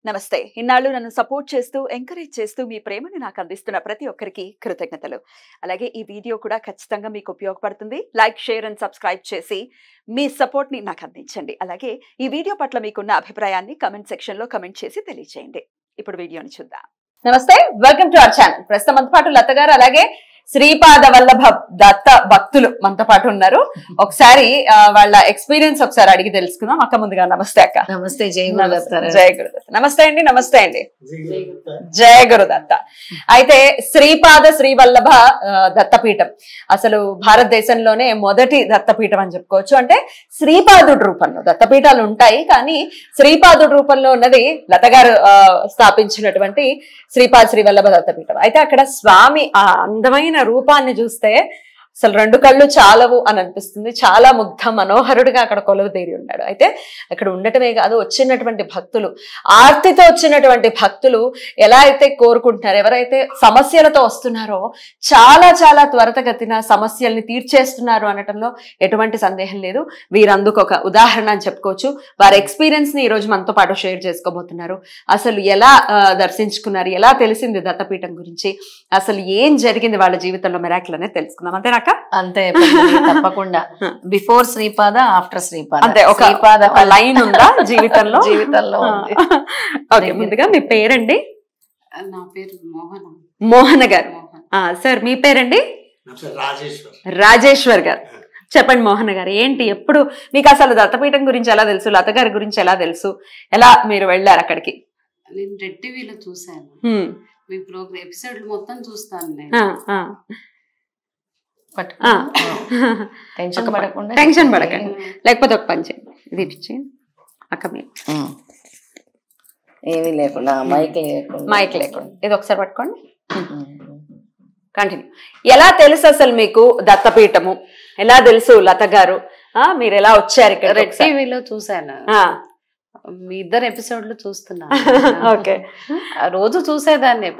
నమస్తే. ఇన్నాళ్ళు నన్ను సపోర్ట్ చేస్తూ, ఎంకరేజ్ చేస్తూ మీ ప్రేమని నాకు అందిస్తున్న ప్రతి ఒక్కరికి కృతజ్ఞతలు. అలాగే ఈ వీడియో కూడా ఖచ్చితంగా మీకు ఉపయోగపడుతుంది. లైక్, షేర్ అండ్ సబ్స్క్రైబ్ చేసి మీ సపోర్ట్‌ని నాకు అందించండి. అలాగే ఈ వీడియో పట్ల మీకున్న అభిప్రాయాన్ని కామెంట్ సెక్షన్‌లో కామెంట్ చేసి తెలియజేయండి. ఇప్పుడు వీడియోని చూద్దాం. నమస్తే, వెల్కమ్ టు అవర్ ఛానల్. ప్రస్తుతం మనతో పాటు లత గారు, అలాగే శ్రీపాద వల్లభ దత్త భక్తులు మనతో పాటు ఉన్నారు. ఒకసారి వాళ్ళ ఎక్స్పీరియన్స్ ఒకసారి అడిగి తెలుసుకుందాం. అక్క ముందుగా నమస్తే అక్క. నమస్తే. జై గురుదత్త. జై గురుదత్త. నమస్తే అండి. నమస్తే అండి. జయ గురుదత్త. అయితే శ్రీపాద శ్రీవల్లభ దత్తపీఠం అసలు భారతదేశంలోనే మొదటి దత్తపీఠం అని చెప్పుకోవచ్చు. అంటే శ్రీపాదుడి రూపంలో దత్తపీఠాలు ఉంటాయి, కానీ శ్రీపాదుడి రూపంలో ఉన్నది లత గారు స్థాపించినటువంటి శ్రీపాద శ్రీవల్లభ దత్తపీఠం. అయితే అక్కడ స్వామి ఆ అందమైన రూపాన్ని చూస్తే అసలు రెండు కళ్ళు చాలవు అని అనిపిస్తుంది. చాలా ముగ్ధ మనోహరుడిగా అక్కడ కొలువు తీరి ఉన్నాడు. అయితే అక్కడ ఉండటమే కాదు, వచ్చినటువంటి భక్తులు, ఆర్తితో వచ్చినటువంటి భక్తులు ఎలా అయితే కోరుకుంటున్నారో, ఎవరైతే సమస్యలతో వస్తున్నారో చాలా చాలా త్వరితగతిన సమస్యల్ని తీర్చేస్తున్నారు అనటంలో ఎటువంటి సందేహం లేదు. వీరందుకు ఒక ఉదాహరణ అని చెప్పుకోవచ్చు. వారి ఎక్స్పీరియన్స్ ని ఈ రోజు మనతో పాటు షేర్ చేసుకోబోతున్నారు. అసలు ఎలా దర్శించుకున్నారు, ఎలా తెలిసింది దత్తపీఠం గురించి, అసలు ఏం జరిగింది వాళ్ళ జీవితంలో మిరాకిల్ అనేది తెలుసుకుందాం. అంతేనాక? అంతే, తప్పకుండా. Before Sripada, after Sripada. అంతే, ఒక లైన్ ఉందా జీవితంలో? జీవితంలో. ఓకే, ముందుగా మీ పేరండి? నా పేరు మోహన. మోహన గారు. సార్ మీ పేరండి? రాజేశ్వర్ గారు. చెప్పండి మోహన గారు, ఏంటి ఎప్పుడు మీకు అసలు దత్తపీఠం గురించి ఎలా తెలుసు, లత గారి గురించి ఎలా తెలుసు, ఎలా మీరు వెళ్ళారు అక్కడికి? నేను రెడ్ టీవీలో చూసాను. మీ ప్రోగ్రామ్ ఎపిసోడ్లు మొత్తం చూస్తాను నేను. టెన్షన్ పడకండి, లేకపోతే ఒక పని చేయండి, ఇది ఇచ్చేయండి అక్క. మీరు ఏమీ లేకుండా, మైక్ లేకుండా ఇది ఒకసారి పట్టుకోండి. కంటిన్యూ. ఎలా తెలుసు అసలు మీకు దత్తపీఠము, ఎలా తెలుసు లత గారు, మీరు ఎలా వచ్చారు ఇక్కడ? రెడ్ టీవీలో చూసాను, మీ ఇద్దరు ఎపిసోడ్లు చూస్తున్నాను. ఓకే, రోజు చూసేదాన్ని.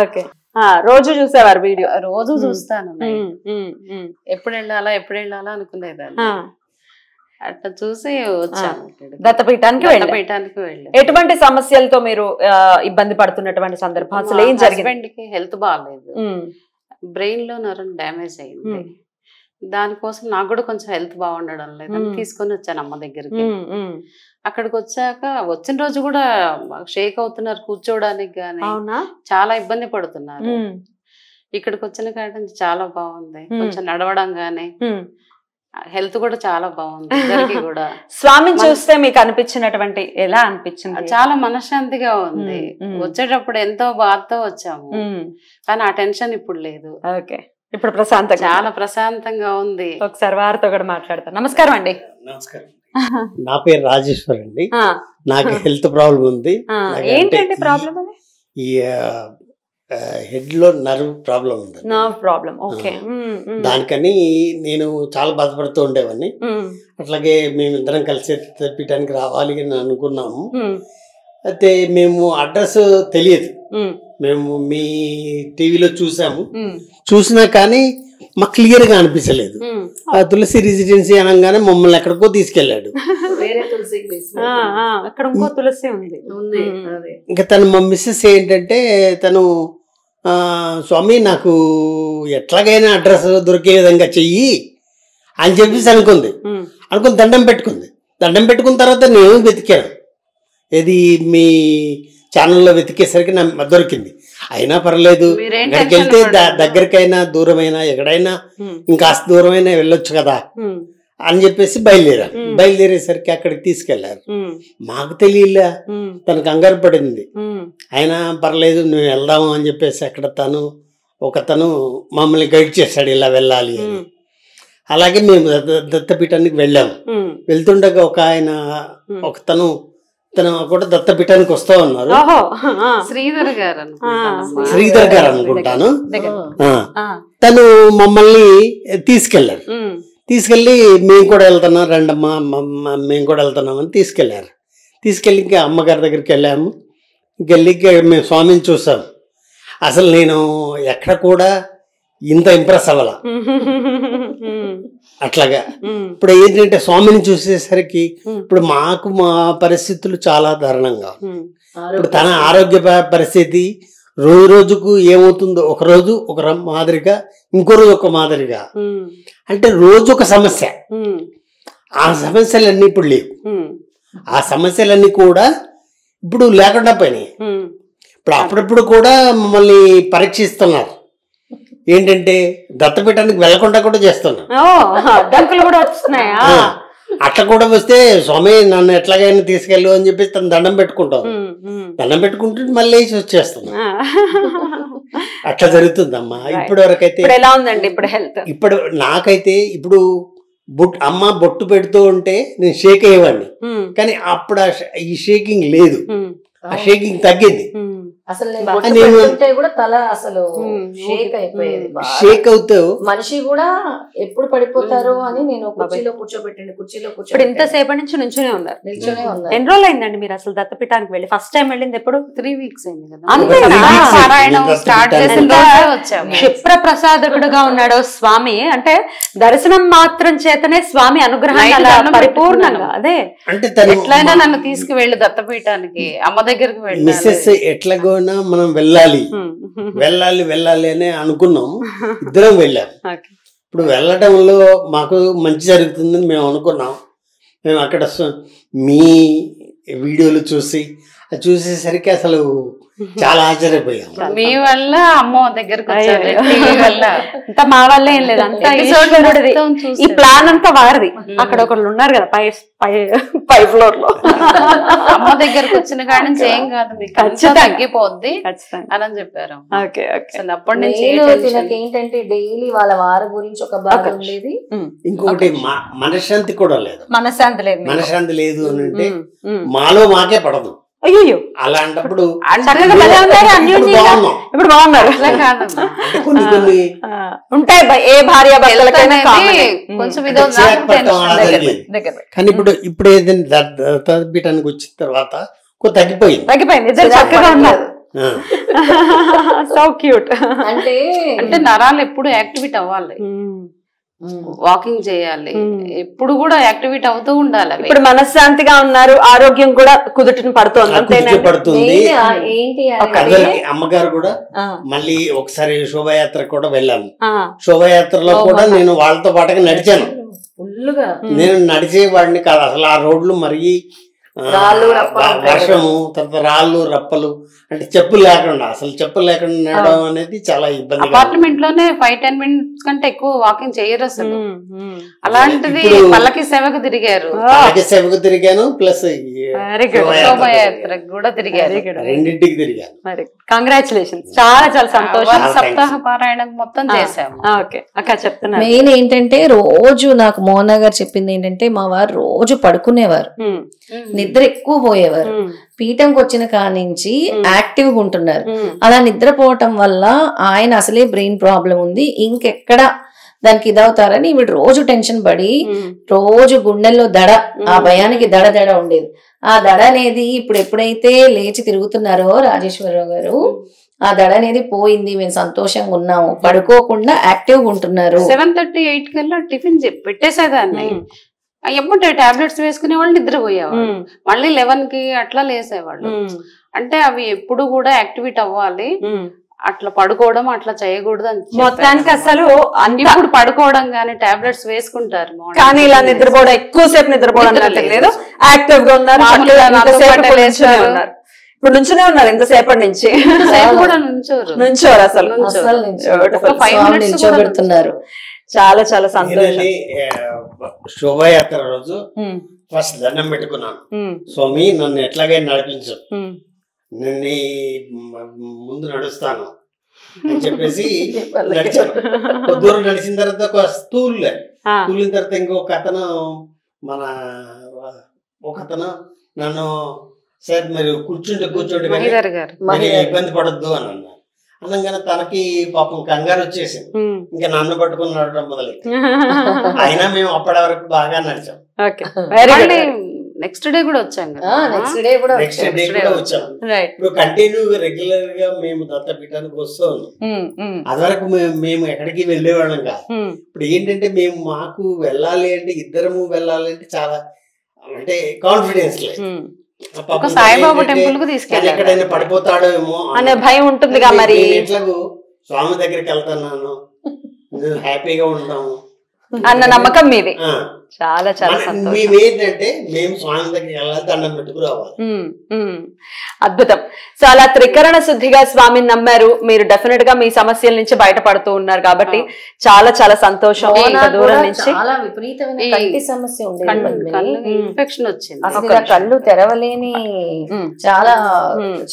ఓకే, రోజు చూసేవారు వీడియో? రోజు చూస్తాను. ఎప్పుడు వెళ్ళాలా అనుకునేదాన్ని. అట్లా చూసి వచ్చాను దత్తపీఠానికి. వెళ్ళాను. ఎటువంటి సమస్యలతో మీరు ఇబ్బంది పడుతున్నటువంటి సందర్భం, అసలు ఏం జరిగింది? హెల్త్ బాగాలేదు, బ్రెయిన్ లో నరం డ్యామేజ్ అయింది. దానికోసం నాకు కూడా కొంచెం హెల్త్ బాగుండడం లేదు, తీసుకొని వచ్చాను అమ్మ దగ్గరికి. అక్కడికి వచ్చాక వచ్చిన రోజు కూడా షేక్ అవుతున్నారు, కూర్చోడానికి గానీ చాలా ఇబ్బంది పడుతున్నారు. ఇక్కడికి వచ్చిన కాడ నుంచి చాలా బాగుంది, కొంచెం నడవడం గానీ హెల్త్ కూడా చాలా బాగుంది. ఇద్దరికి కూడా స్వామిని చూస్తే మీకు అనిపించినటువంటి ఎలా అనిపించింది? చాలా మనశ్శాంతిగా ఉంది. వచ్చేటప్పుడు ఎంతో బాధతో వచ్చాము, కానీ ఆ టెన్షన్ ఇప్పుడు లేదు. ఓకే, ఇప్పుడు ప్రశాంతంగా, చాలా ప్రశాంతంగా ఉంది. ఒకసారి వారితో కూడా మాట్లాడతాను. నమస్కారం అండి. నమస్కారం. నా పేరు రాజేశ్వర్ అండి. నాకు హెల్త్ ప్రాబ్లం ఉంది. ఏంటండి ప్రాబ్లం? ఈ హెడ్ లో నర్వ్ ప్రాబ్లం ఉంది. Nerve problem. ఓకే. దానికని నేను చాలా బాధపడుతూ ఉండేవాడిని. అట్లాగే మేమిద్దరం కలిసి తెప్పించడానికి రావాలి అని అనుకున్నాము. అయితే మేము అడ్రస్ తెలియదు, మేము మీ టీవీలో చూసాము. చూసినా కానీ మాకు క్లియర్ గా అనిపించలేదు. ఆ తులసి రెసిడెన్సీ అనగానే మమ్మల్ని ఎక్కడికో తీసుకెళ్లాడు. ఇంకా తను మా మిస్సెస్ ఏంటంటే, తను స్వామి నాకు ఎట్లాగైనా అడ్రస్ దొరికే విధంగా చెయ్యి అని చెప్పేసి అనుకుని దండం పెట్టుకుంది. దండం పెట్టుకున్న తర్వాత నేను వెతికాను, ఏది మీ ఛానల్లో వెతికేసరికి నాకు దొరికింది. అయినా పర్లేదు, ఇక్కడికి వెళ్తే దగ్గరికైనా దూరమైనా ఎక్కడైనా ఇంకాస్త దూరమైనా వెళ్ళొచ్చు కదా అని చెప్పేసి బయలుదేరేసరికి అక్కడికి తీసుకెళ్లారు. మాకు తెలియలే, తనకు కంగారు పడింది. అయినా పర్లేదు నువ్వు వెళ్దాము అని చెప్పేసి అక్కడ ఒకతను మమ్మల్ని గైడ్ చేశాడు, ఇలా వెళ్ళాలి అని. అలాగే మేము దత్తపీఠానికి వెళ్ళాము. వెళ్తుండగా ఒకతను కూడా దత్తపీఠానికి వస్తా ఉన్నారు. శ్రీధర్ గారు అనుకుంటాను. తను మమ్మల్ని తీసుకెళ్లారు. తీసుకెళ్ళి మేము కూడా వెళ్తున్నాం, రండమ్మా మేము కూడా వెళ్తున్నామని తీసుకెళ్లారు. తీసుకెళ్ళి ఇంకా అమ్మగారి దగ్గరికి వెళ్ళాము. వెళ్ళి మేము స్వామిని చూసాము. అసలు నేను ఎక్కడ కూడా ఇంత ఇంప్రెస్ అవ్వాల. అట్లాగా ఇప్పుడు ఏంటంటే స్వామిని చూసేసరికి ఇప్పుడు మాకు మా పరిస్థితులు చాలా దారుణంగా ఇప్పుడు తన ఆరోగ్య పరిస్థితి రోజు రోజుకు ఏమవుతుందో, ఒక రోజు ఒక మాదిరిగా, ఇంకో రోజు ఒక మాదిరిగా, అంటే రోజు ఒక సమస్య. ఆ సమస్యలన్నీ ఇప్పుడు లేవు. ఆ సమస్యలన్నీ కూడా ఇప్పుడు లేకుండా పోయినాయి. ఇప్పుడు అప్పుడప్పుడు కూడా మమ్మల్ని పరీక్షిస్తున్నారు. ఏంటంటే దత్తపీఠానికి వెళ్లకుండా కూడా చేస్తున్నారు. అడ్డంకులు కూడా వస్తున్నాయా? అట్లా కూడా వస్తే స్వామి నన్ను ఎట్లాగైనా తీసుకెళ్ళు అని చెప్పి తను దండం పెట్టుకుంటాం. దండం పెట్టుకుంటే మళ్ళీ వచ్చేస్తున్నాం. అట్లా జరుగుతుందమ్మా. ఇప్పటి వరకు అయితే ఎలా ఉందండి ఇప్పుడు హెల్త్? ఇప్పుడు నాకైతే ఇప్పుడు అమ్మ బొట్టు పెడుతూ ఉంటే నేను షేక్ అయ్యేవాడిని, కానీ అప్పుడు ఈ షేకింగ్ లేదు. ఆ షేకింగ్ తగ్గింది. అసలు నేను కూడా తల అసలు షేక్ అయిపోయేది. షేక్ అవుతావు, మనిషి కూడా ఎప్పుడు పడిపోతారో అని నేను కుర్చీలో కూర్చోబెట్టండి, కుర్చీలో ఇప్పుడు ఇంతసేపటి నుంచి నుంచునే ఉన్నారు. నిల్చొనే ఉన్నారు. ఎన్ని రోజులు అయిందండి మీరు అసలు దత్తపీఠానికి వెళ్ళి? ఫస్ట్ టైం వెళ్ళింది ఎప్పుడు? 3 weeks అయింది కదా. అంతేనా? పారాయణం స్టార్ట్ చేసిన రోజే వచ్చాము. క్షిప్ర ప్రసాదకుడుగా ఉన్నాడు స్వామి. అంటే దర్శనం మాత్రం చేతనే స్వామి అనుగ్రహం అలా పరిపూర్ణంగా. అదే అంటే ఎట్లయినా నన్ను తీసుకువెళ్ళి దత్తపీఠానికి అమ్మ దగ్గరికి వెళ్ళి మిస్సెస్ ఎట్లాగోనా మనం వెళ్ళాలి అని అనుకున్నాం. ఇద్దరం వెళ్ళాం. ఇప్పుడు వెళ్ళడంలో మాకు మంచి జరుగుతుందని మేము అనుకున్నాం. మేము అక్కడ మీ వీడియోలు చూసేసరికి అసలు చాలా ఆశ్చర్యపోయాం. మీ వల్ల అమ్మ దగ్గరకు వచ్చారు. అంతా మా వల్ల ఏం లేదు, అంతా ఈశ్వరుడిది. ఈ ప్లాన్ అంతా వారిది. అక్కడ ఒకళ్ళు ఉన్నారు కదా పై ఫ్లోర్ లో. అమ్మ దగ్గరకు వచ్చిన కాడి నుంచి ఏం కాదు, మీకు తగ్గిపోద్ది అని చెప్పారు. అసలు అప్పటి నుంచి ఏంటంటే డైలీ వాళ్ళ వారి గురించి ఒక బాధ ఉండేది. ఇంకొకటి మనశ్శాంతి కూడా లేదు. మనశ్శాంతి లేదు అని అంటే మాలో మాకే పడదు. అయ్యో, అలాంటప్పుడు ఇప్పుడు బాగున్నారు. కొన్ని ఉంటాయి ఏ భార్య భర్తలకైనా కొంచెం కానీ ఇప్పుడు ఏదైనా దత్తపీఠానికి వచ్చిన తర్వాత తగ్గిపోయింది. ఇద్దరు చక్కగా ఉన్నారు. So cute. అంటే నరాలు ఎప్పుడు యాక్టివేట్ అవ్వాలి, వాకింగ్ చేయాలి, ఎప్పుడు కూడా యాక్టివేట్ అవుతూ ఉండాలి. ఇప్పుడు మనశ్శాంతిగా ఉన్నారు, ఆరోగ్యం కూడా కుదుటను పడుతుంది. అమ్మగారు కూడా మళ్ళీ ఒకసారి శోభయాత్ర కూడా వెళ్ళాను. శోభయాత్రలో కూడా నేను వాళ్ళతో పాటుగా నడిచాను. నేను నడిచేవాడిని కాదు అసలు. ఆ రోడ్లు మరీ వర్షము, తర్వాత రాళ్ళు రప్పలు, అంటే చెప్పులు లేకుండా నడవడం అనేది చాలా ఇబ్బంది. అపార్ట్మెంట్ లోనే 5-10 minutes కంటే ఎక్కువ వాకింగ్ చేయరు అసలు. అలాంటిది పల్లకి సేవకు తిరిగాను, ప్లస్ శోభయాత్రకు కూడా తిరిగారు. రెండింటికి తిరిగాను. కంగ్రాచులేషన్స్. చాలా సంతోషం. సప్తాహ పారాయణం మొత్తం చేసాము. చెప్తున్నా. మెయిన్ ఏంటంటే రోజు నాకు మోహన గారు చెప్పింది ఏంటంటే మా వారు రోజు పడుకునేవారు, నిద్ర ఎక్కువ పోయేవారు. పీఠంకి వచ్చిన కాడి నుంచి యాక్టివ్గా ఉంటున్నారు. అలా నిద్రపోవటం వల్ల ఆయన అసలే బ్రెయిన్ ప్రాబ్లం ఉంది, ఇంకెక్కడ దానికి ఇదవుతారని వీడు రోజు టెన్షన్ పడి రోజు గుండెల్లో దడ, ఆ భయానికి దడ ఉండేది. ఆ దడ అనేది ఇప్పుడు ఎప్పుడైతే లేచి తిరుగుతున్నారో రాజేశ్వరరావు గారు, ఆ దడ అనేది పోయింది. మేము సంతోషంగా ఉన్నాము, పడుకోకుండా యాక్టివ్గా ఉంటున్నారు. 7:30-8 కల్లా టిఫిన్ పెట్టేసేదాన్ని. ఎప్పుడు టాబ్లెట్స్ వేసుకునే వాళ్ళు నిద్రపోయేవాళ్ళు, మళ్ళీ 11కి అట్లా లేసేవాళ్ళు. అంటే అవి ఎప్పుడు కూడా యాక్టివేట్ అవ్వాలి, అట్లా పడుకోవడం అట్లా చేయకూడదు అని మొత్తానికి. అసలు ఇప్పుడు పడుకోవడం గానీ టాబ్లెట్స్ వేసుకుంటారు, కానీ ఇలా నిద్రపోవడం, ఎక్కువసేపు నిద్రపోవడం లేదు. యాక్టివ్ గా ఉన్నారు. ఇప్పుడు నుంచునే ఉన్నారు ఇంతసేపటి నుంచి. కూడా నుంచోరు అసలు. నిల్చోబెడుతున్నారు. చాలా సంతోషం. శోభయాత్ర రోజు ఫస్ట్ దండం పెట్టుకున్నాను. స్వామి నన్ను ఎట్లాగైనా నడిపించు, నిన్ను ముందు నడుస్తాను అని చెప్పేసి నడిచాను. దూరం నడిచిన తర్వాత ఒక తూలిన తర్వాత ఇంకొక అతను నన్ను సార్ మీరు కూర్చోండి మరి ఇబ్బంది పడద్దు అని అన్నారు. అనగానే తనకి పాపం కంగారు వచ్చేసింది, ఇంకా నన్ను పట్టుకుని నడవడం మొదలైంది. అయినా మేము అప్పటి వరకు బాగా నడిచాం. నెక్స్ట్ డే కూడా వచ్చాం కదా. నెక్స్ట్ డే కూడా వచ్చాం. ఇప్పుడు కంటిన్యూ రెగ్యులర్ గా మేము దత్తపీఠానికి వస్తూ ఉన్నాం. అదివరకు మేము ఎక్కడికి వెళ్ళేవాళ్ళం కాదు. ఇప్పుడు ఏంటంటే మాకు వెళ్ళాలి అంటే, ఇద్దరము వెళ్ళాలి అంటే చాలా అంటే కాన్ఫిడెన్స్ లేదు. ఒక సాయిబాబా టెంపుల్ కు తీసుకెళ్ళారు. ఎక్కడైనా పడిపోతాడేమో అనే భయం ఉంటుందిగా మరి. ఎట్లాగూ స్వామి దగ్గరికి వెళ్తున్నాను, హ్యాపీగా ఉంటాము అన్న నమ్మకం మీది. చాలా చాలా సంతోషం. మేమేంటంటే మేము స్వామి దగ్గరికి వెళ్ళాలి, దండం పెట్టుకు రావాలి. అద్భుతం. సో అలా త్రికరణ శుద్ధిగా స్వామిని నమ్మారు మీరు. డెఫినెట్ గా మీ సమస్యల నుంచి బయటపడుతూ ఉన్నారు కాబట్టి చాలా చాలా సంతోషం. దూరం నుంచి చాలా విపరీతమైన కంటి సమస్య ఉండేది, ఇన్ఫెక్షన్ వచ్చింది, అసలు కళ్ళు తెరవలేని చాలా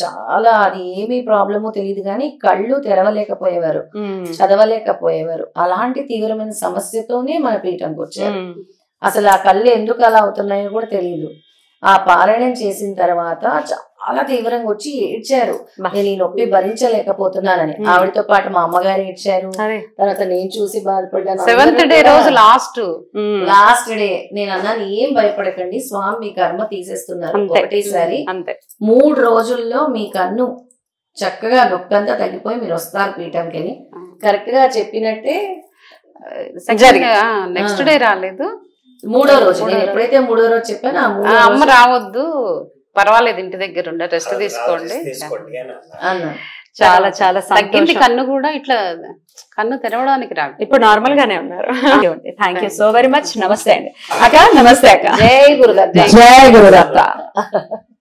చాలా అది ఏమి ప్రాబ్లమో తెలియదు కానీ కళ్ళు తెరవలేకపోయేవారు, చదవలేకపోయేవారు. అలాంటి తీవ్రమైన సమస్యతోనే మన పీఠంకి వచ్చారు. అసలు ఆ కళ్ళు ఎందుకు అలా అవుతున్నాయో కూడా తెలియదు. ఆ పారాయణం చేసిన తర్వాత చాలా తీవ్రంగా వచ్చి ఏడ్చారు, నేను ఈ నొప్పి భరించలేకపోతున్నానని. ఆవిడతో పాటు మా అమ్మగారు ఏడ్చారు, తర్వాత నేను చూసి బాధపడ్డాను. 7th డే రోజు లాస్ట్ డే నేను అన్నాను, ఏం భయపడకండి, స్వామి మీ కర్మ తీసేస్తున్నారు ఒకటేసారి. 3 రోజుల్లో మీ కన్ను చక్కగా నొప్పంతా తగ్గిపోయి మీరు వస్తారు పీఠంకి అని కరెక్ట్ గా చెప్పినట్టే. నెక్స్ట్ డే రాలేదు, 3వ రోజు. నేను ఎప్పుడైతే 3వ రోజు చెప్పాను, అమ్మ రావద్దు పర్వాలేదు ఇంటి దగ్గర ఉండే రెస్ట్ తీసుకోండి అన్నా. చాలా చాలా తగ్గింది. కన్ను కూడా ఇట్లా కన్ను తెరవడానికి రాదు, ఇప్పుడు నార్మల్ గానే ఉన్నారు. Thank you so very much. నమస్తే అండి అక్క. నమస్తే అక్క. జై గురుదత్త. జై గురుదత్త.